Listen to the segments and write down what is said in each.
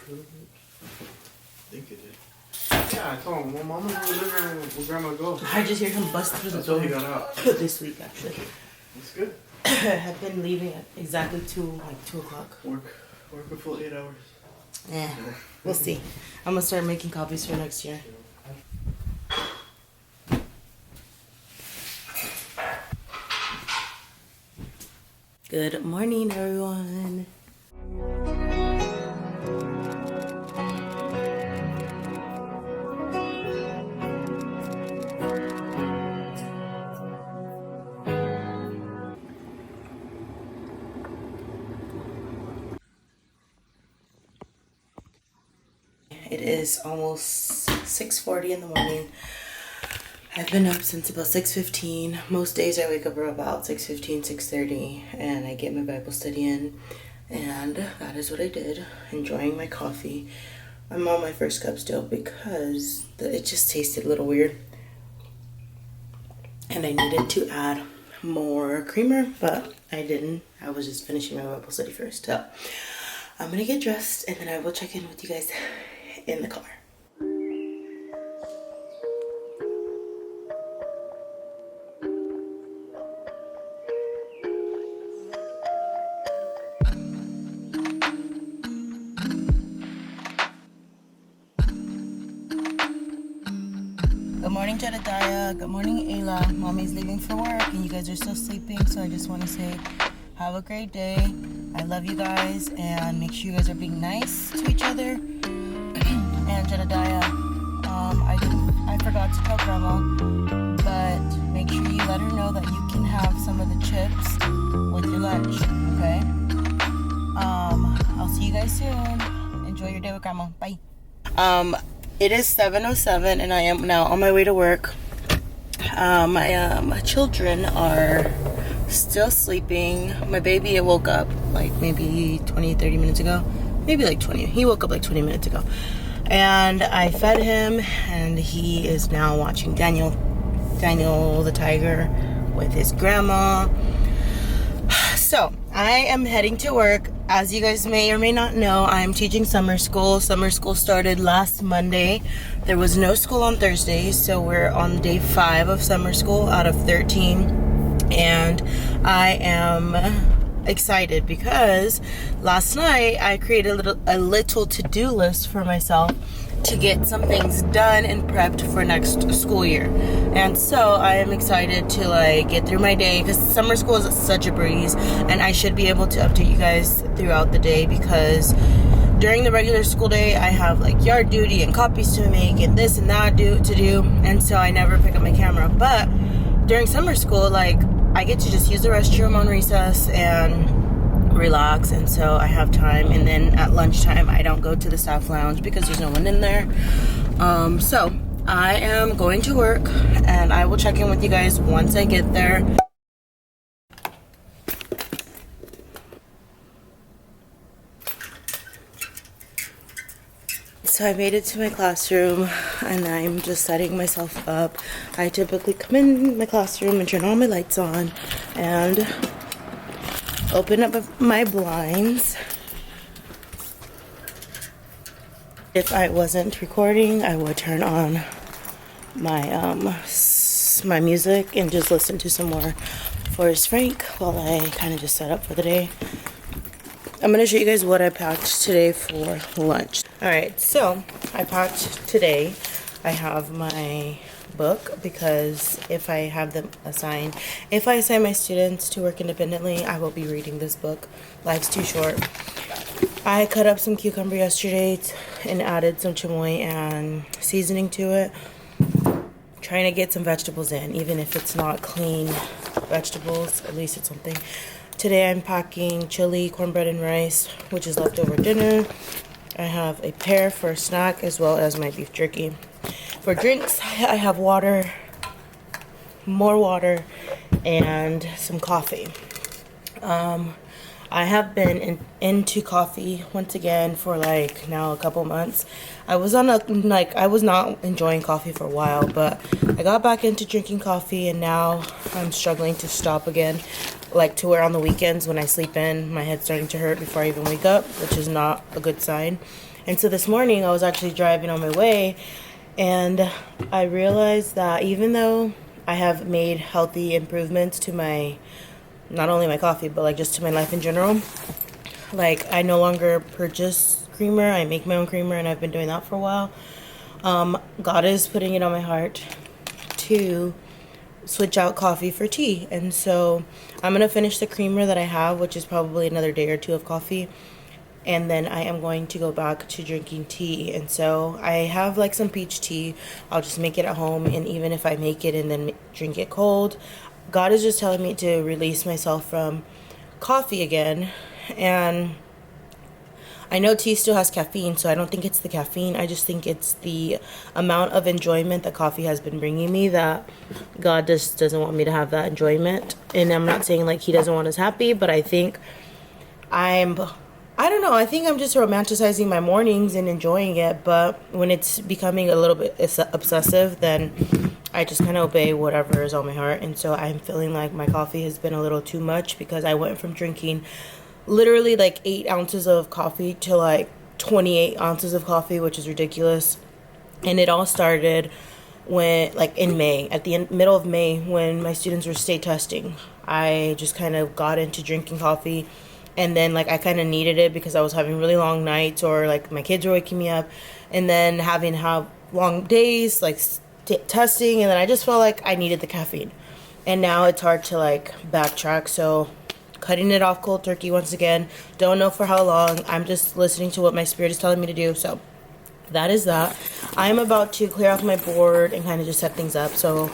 think it did. Yeah, I told him. Well, Mama's in the living room where Grandma goes. I just hear him bust through the door. Until he got out. This week, actually. That's good. I've been leaving at exactly 2 o'clock. Work a full 8 hours. Yeah, we'll see. I'm gonna start making copies for next year. Good morning, everyone. It is almost 6:40 in the morning. I've been up since about 6:15. Most days I wake up about 6:15, 6:30, and I get my Bible study in. And that is what I did. Enjoying my coffee. I'm on my first cup still because it just tasted a little weird. And I needed to add more creamer, but I didn't. I was just finishing my Bible study first. So I'm gonna get dressed and then I will check in with you guys in the car. Good morning, Jedediah. Good morning, Ayla. Mommy's leaving for work and you guys are still sleeping, so I just want to say have a great day. I love you guys and make sure you guys are being nice to each other. And Jedediah, I forgot to tell Grandma, but make sure you let her know that you can have some of the chips with your lunch, okay? I'll see you guys soon. Enjoy your day with Grandma. Bye. It is 7:07 and I am now on my way to work. My children are still sleeping. My baby woke up like maybe 20-30 minutes ago. Maybe like 20. He woke up like 20 minutes ago. And I fed him and he is now watching Daniel the tiger with his grandma. So I am heading to work. As you guys may or may not know, I'm teaching summer school. Summer school started last Monday. There was no school on Thursdays, so we're on day 5 of summer school out of 13. And I am excited because last night I created a little to-do list for myself to get some things done and prepped for next school year. And so I am excited to get through my day because summer school is such a breeze and I should be able to update you guys throughout the day because during the regular school day I have yard duty and copies to make and this and that to do, and so I never pick up my camera. But during summer school I get to just use the restroom on recess and relax, and so I have time. And then at lunchtime I don't go to the staff lounge because there's no one in there. So I am going to work and I will check in with you guys once I get there. So I made it to my classroom and I'm just setting myself up. I typically come in my classroom and turn all my lights on and open up my blinds. If I wasn't recording, I would turn on my my music and just listen to some more Forrest Frank while I kind of just set up for the day. I'm going to show you guys what I packed today for lunch. Alright, so I packed today. I have my book because if I assign my students to work independently, I will be reading this book. Life's too short. I cut up some cucumber yesterday and added some chamoy and seasoning to it. Trying to get some vegetables in, even if it's not clean vegetables, at least it's something. Today I'm packing chili, cornbread, and rice, which is leftover dinner. I have a pear for a snack as well as my beef jerky. For drinks, I have water, more water, and some coffee. I have been into coffee once again for now a couple months. I was not enjoying coffee for a while, but I got back into drinking coffee and now I'm struggling to stop again. To where on the weekends when I sleep in, my head's starting to hurt before I even wake up, which is not a good sign. And so this morning I was actually driving on my way, and I realized that even though I have made healthy improvements to my, not only my coffee, but like just to my life in general, like I no longer purchase creamer. I make my own creamer, and I've been doing that for a while. God is putting it on my heart to switch out coffee for tea. And so I'm going to finish the creamer that I have, which is probably another day or two of coffee. And then I am going to go back to drinking tea. And so I have like some peach tea. I'll just make it at home. And even if I make it and then drink it cold, God is just telling me to release myself from coffee again. And I know tea still has caffeine, so I don't think it's the caffeine. I just think it's the amount of enjoyment that coffee has been bringing me that God just doesn't want me to have that enjoyment. And I'm not saying like he doesn't want us happy, but I think I don't know, I think I'm just romanticizing my mornings and enjoying it. But when it's becoming a little bit obsessive, then I just kind of obey whatever is on my heart. And so I'm feeling like my coffee has been a little too much, because I went from drinking literally like 8 ounces of coffee to like 28 ounces of coffee, which is ridiculous. And it all started when, like in May, at the middle of May, when my students were state testing. I just kind of got into drinking coffee, and then like I kind of needed it because I was having really long nights, or like my kids were waking me up, and then having to have long days like testing, and then I just felt like I needed the caffeine. And now it's hard to like backtrack, so cutting it off cold turkey once again. Don't know for how long. I'm just listening to what my spirit is telling me to do. So that is that. I'm about to clear off my board and kind of just set things up. So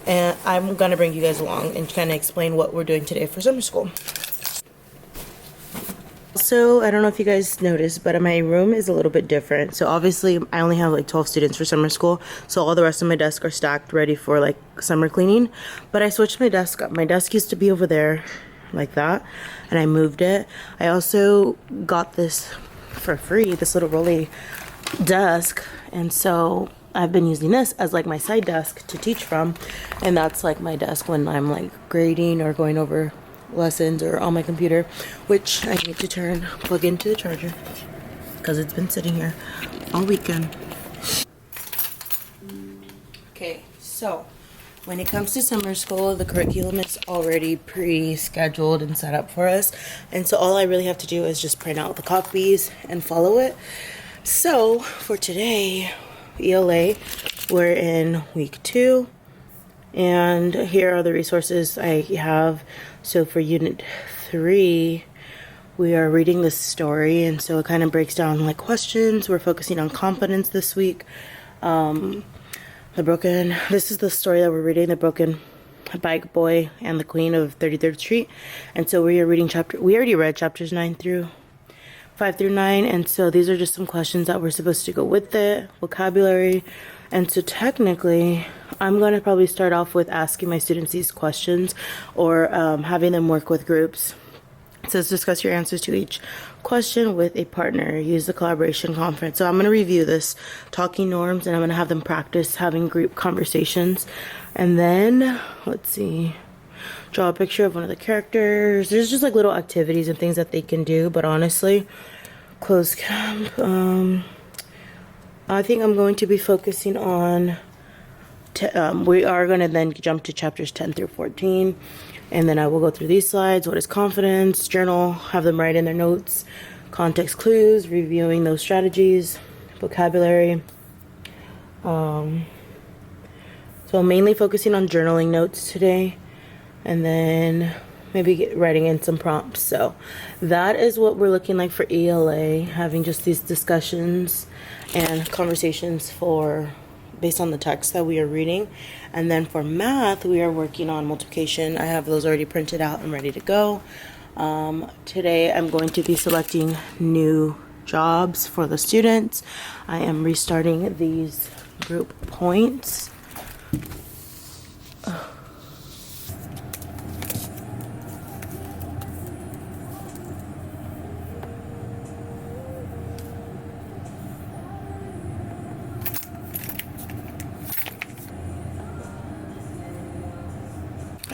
and I'm going to bring you guys along and kind of explain what we're doing today for summer school. So I don't know if you guys noticed, but my room is a little bit different. So obviously I only have like 12 students for summer school, so all the rest of my desks are stacked ready for like summer cleaning. But I switched my desk up. My desk used to be over there like that, and I moved it. I also got this for free, this little rolly desk, and so I've been using this as like my side desk to teach from, and that's like my desk when I'm like grading or going over lessons or on my computer, which I need to plug into the charger because it's been sitting here all weekend. Okay, so when it comes to summer school, the curriculum is already pre-scheduled and set up for us. And so all I really have to do is just print out the copies and follow it. So for today, ELA, we're in week 2. And here are the resources I have. So for unit 3, we are reading this story. And so it kind of breaks down like questions. We're focusing on confidence this week. This is the story that we're reading, The Broken Bike Boy and the Queen of 33rd Street. And so we already read chapters 5 through 9. And so these are just some questions that we're supposed to go with it, vocabulary. And so technically, I'm going to probably start off with asking my students these questions, or having them work with groups. It says discuss your answers to each question with a partner. Use the collaboration conference. So I'm going to review this talking norms, and I'm going to have them practice having group conversations. And then, let's see, draw a picture of one of the characters. There's just like little activities and things that they can do. But honestly, closed camp, I think I'm going to be focusing on, we are going to then jump to chapters 10 through 14. And then I will go through these slides. What is confidence? Journal, have them write in their notes. Context clues, reviewing those strategies. Vocabulary. So I'm mainly focusing on journaling notes today. And then maybe writing in some prompts. So that is what we're looking like for ELA. Having just these discussions and conversations based on the text that we are reading. And then for math, we are working on multiplication. I have those already printed out and ready to go. Today I'm going to be selecting new jobs for the students. I am restarting these group points.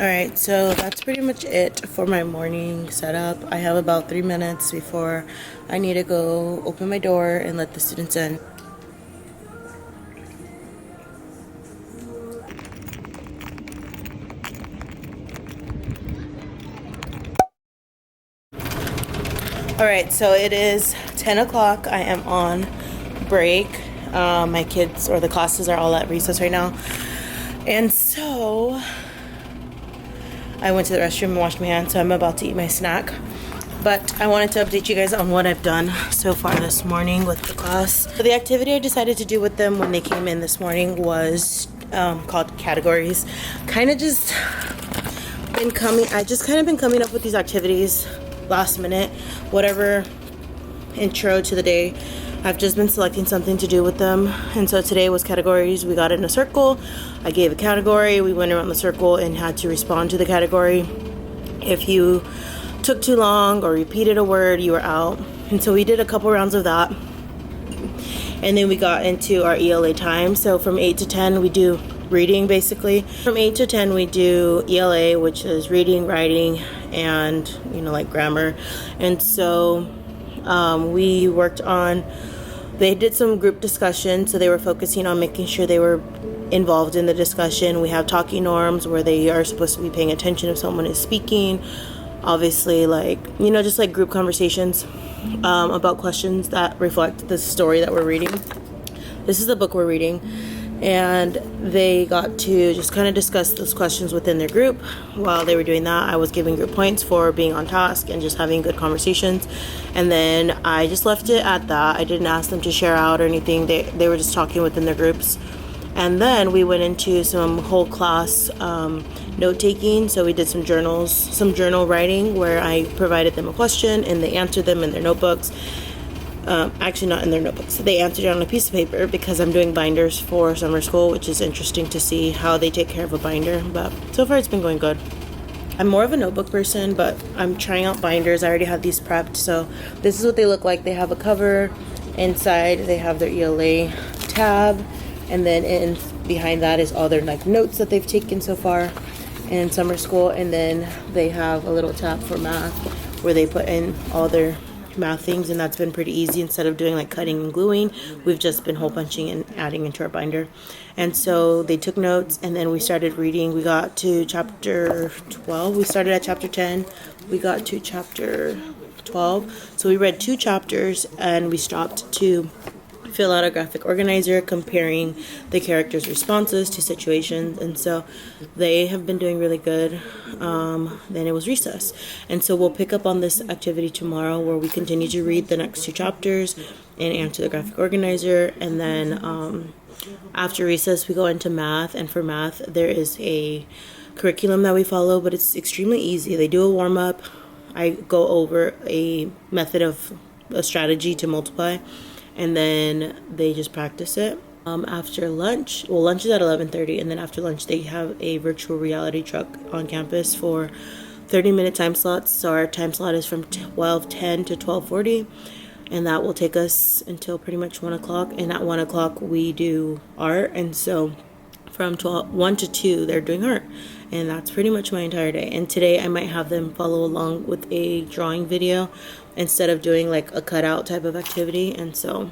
Alright, so that's pretty much it for my morning setup. I have about 3 minutes before I need to go open my door and let the students in. Alright, so it is 10 o'clock. I am on break. My kids, or the classes, are all at recess right now. And so I went to the restroom and washed my hands, so I'm about to eat my snack. But I wanted to update you guys on what I've done so far this morning with the class. So the activity I decided to do with them when they came in this morning was called categories. I just kind of been coming up with these activities last minute, whatever intro to the day. I've just been selecting something to do with them, and so today was categories. We got in a circle, I gave a category, we went around the circle and had to respond to the category. If you took too long or repeated a word, you were out. And so we did a couple rounds of that, and then we got into our ELA time. So from 8 to 10 we do reading, basically. From 8 to 10 we do ELA, which is reading, writing, and like grammar. And so we worked on, they did some group discussion, so they were focusing on making sure they were involved in the discussion. We have talking norms where they are supposed to be paying attention if someone is speaking. Obviously, just like group conversations about questions that reflect the story that we're reading. This is the book we're reading. And they got to just kind of discuss those questions within their group. While they were doing that, I was giving group points for being on task and just having good conversations. And then I just left it at that. I didn't ask them to share out or anything. They were just talking within their groups. And then we went into some whole class note-taking. So we did some journal writing, where I provided them a question and they answered them in their notebooks. Actually not in their notebooks. They answered it on a piece of paper, because I'm doing binders for summer school, which is interesting to see how they take care of a binder. But so far it's been going good. I'm more of a notebook person, but I'm trying out binders. I already have these prepped. So this is what they look like. They have a cover. Inside they have their ELA tab, and then behind that is all their notes that they've taken so far in summer school. And then they have a little tab for math, where they put in all their math things, and that's been pretty easy. Instead of doing cutting and gluing, we've just been hole punching and adding into our binder. And so they took notes, and then we started reading. We got to chapter 12. We started at chapter 10. We got to chapter 12. So we read 2 chapters, and we stopped to fill out a graphic organizer comparing the characters' responses to situations. And so they have been doing really good. Then it was recess, and so we'll pick up on this activity tomorrow, where we continue to read the next 2 chapters and answer the graphic organizer. And then after recess we go into math, and for math there is a curriculum that we follow, but it's extremely easy. They do a warm-up. I go over a method of a strategy to multiply, and then they just practice it. After lunch, lunch is at 11:30, and then after lunch they have a virtual reality truck on campus for 30-minute time slots. So our time slot is from 12:10 to 12:40, and that will take us until pretty much 1 o'clock. And at 1 o'clock we do art, and so from 1 to 2 they're doing art, and that's pretty much my entire day. And today I might have them follow along with a drawing video instead of doing a cutout type of activity. And so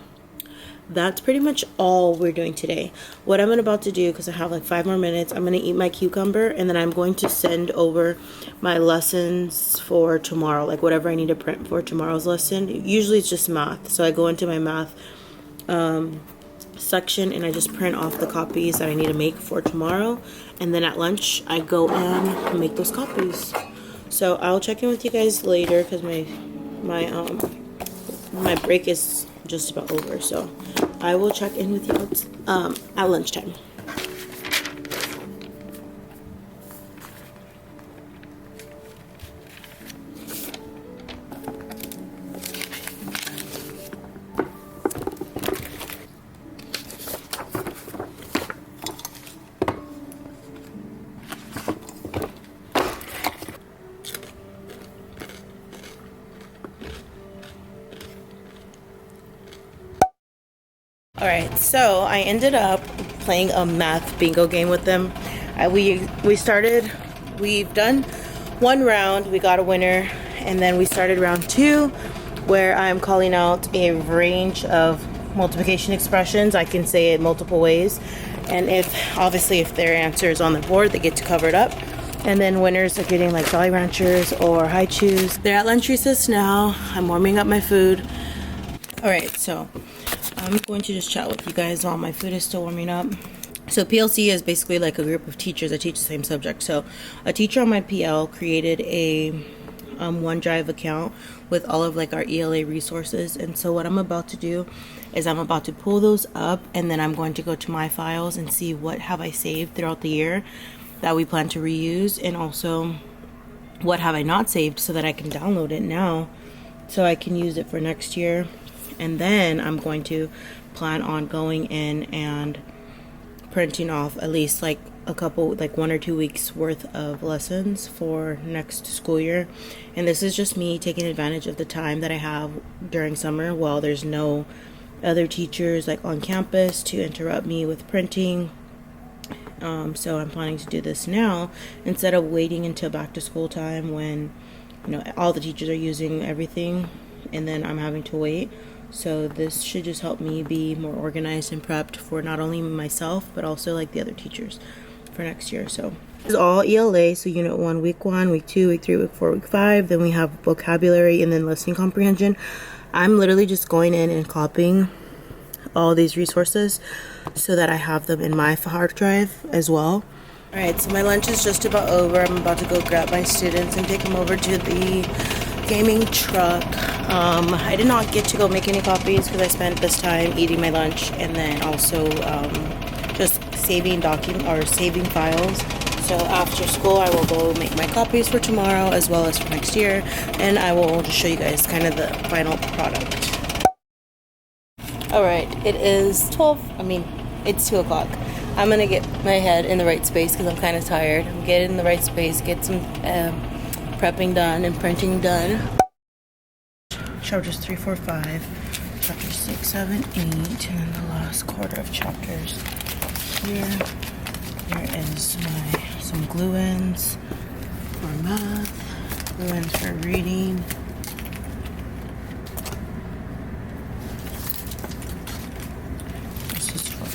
that's pretty much all we're doing today. What I'm about to do, because I have 5 more minutes, I'm going to eat my cucumber, and then I'm going to send over my lessons for tomorrow, whatever I need to print for tomorrow's lesson. Usually it's just math, so I go into my math section and I just print off the copies that I need to make for tomorrow, and then at lunch I go and make those copies. So I'll check in with you guys later, because my break is just about over, so I will check in with you at lunchtime. Alright, so I ended up playing a math bingo game with them. We started we've done one round, we got a winner, and then we started round 2, where I'm calling out a range of multiplication expressions. I can say it multiple ways, and if their answer is on the board, they get to cover it up. And then winners are getting like Jolly Ranchers or High Chews. They're at lunch recess now. I'm warming up my food. All right, so I'm going to just chat with you guys while my food is still warming up. So PLC is basically like a group of teachers that teach the same subject. So a teacher on my PL created a OneDrive account with all of like our ELA resources. And so what I'm about to do is I'm about to pull those up, and then I'm going to go to my files and see what have I saved throughout the year that we plan to reuse, and also what have I not saved so that I can download it now so I can use it for next year. And then I'm going to plan on going in and printing off at least like a couple, like 1 or 2 weeks worth of lessons for next school year. And this is just me taking advantage of the time that I have during summer while there's no other teachers like on campus to interrupt me with printing. So I'm planning to do this now instead of waiting until back to school time when, you know, all the teachers are using everything and then I'm having to wait. So this should just help me be more organized and prepped for not only myself but also like the other teachers for next year. So this is all ELA. So unit 1, week 1, week 2, week 3, week 4, week 5. Then we have vocabulary and then listening comprehension. I'm literally just going in and copying all these resources so that I have them in my hard drive as well. Alright, so my lunch is just about over. I'm about to go grab my students and take them over to the gaming truck. I did not get to go make any copies because I spent this time eating my lunch and then also just saving files. So after school I will go make my copies for tomorrow as well as for next year, and I will just show you guys kind of the final product. Alright, it's 2 o'clock. I'm gonna get my head in the right space because I'm kind of tired. I'm getting in the right space, get some prepping done and printing done. Chapters 3, 4, 5, chapters 6, 7, 8, and then the last quarter of chapters here. There is some glue ends for math, glue ends for reading.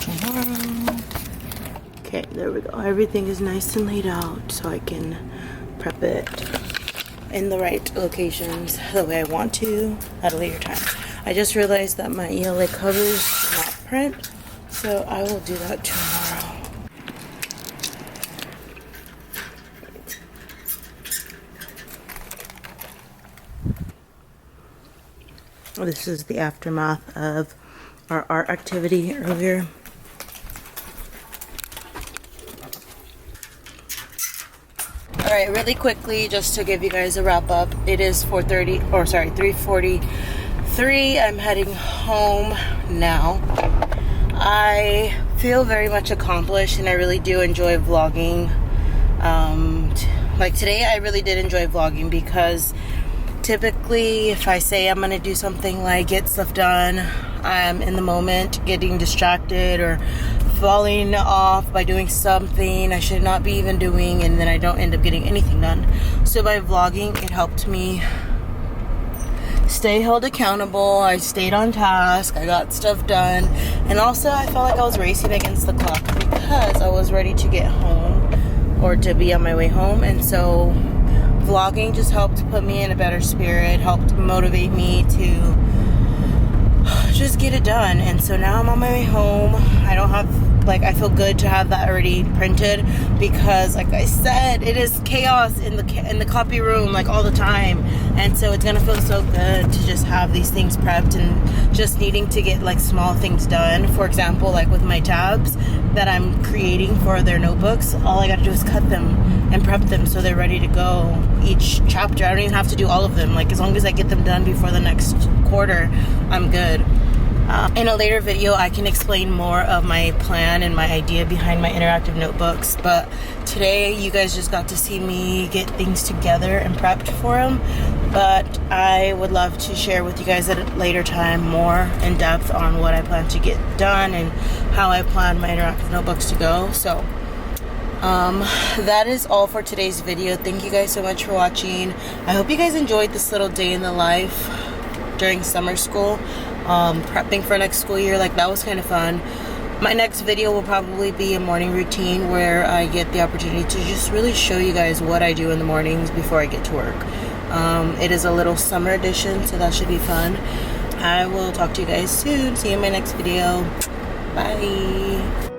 Tomorrow. Okay, there we go. Everything is nice and laid out so I can prep it in the right locations the way I want to at a later time. I just realized that my ELA covers do not print, so I will do that tomorrow. This is the aftermath of our art activity earlier. Alright, really quickly, just to give you guys a wrap up, it is 3:43. I'm heading home now. I feel very much accomplished and I really do enjoy vlogging. Like today I really did enjoy vlogging because typically if I say I'm gonna do something like get stuff done, I'm in the moment getting distracted or falling off by doing something I should not be even doing, and then I don't end up getting anything done. So by vlogging, it helped me stay held accountable. I stayed on task, I got stuff done, and also I felt like I was racing against the clock because I was ready to get home or to be on my way home. And so vlogging just helped put me in a better spirit, helped motivate me to just get it done. And so now I'm on my way home. I feel good to have that already printed because, like I said, it is chaos in the copy room like all the time, and so it's gonna feel so good to just have these things prepped and just needing to get like small things done. For example, like with my tabs that I'm creating for their notebooks, all I gotta do is cut them and prep them so they're ready to go each chapter. I don't even have to do all of them. Like as long as I get them done before the next quarter, I'm good. In a later video, I can explain more of my plan and my idea behind my interactive notebooks, but today you guys just got to see me get things together and prepped for them. But I would love to share with you guys at a later time more in depth on what I plan to get done and how I plan my interactive notebooks to go. So That is all for today's video. Thank you guys so much for watching. I hope you guys enjoyed this little day in the life during summer school, prepping for next school year. Like, that was kind of fun. My next video will probably be a morning routine where I get the opportunity to just really show you guys what I do in the mornings before I get to work. It is a little summer edition, so that should be fun. I will talk to you guys soon. See you in my next video. Bye.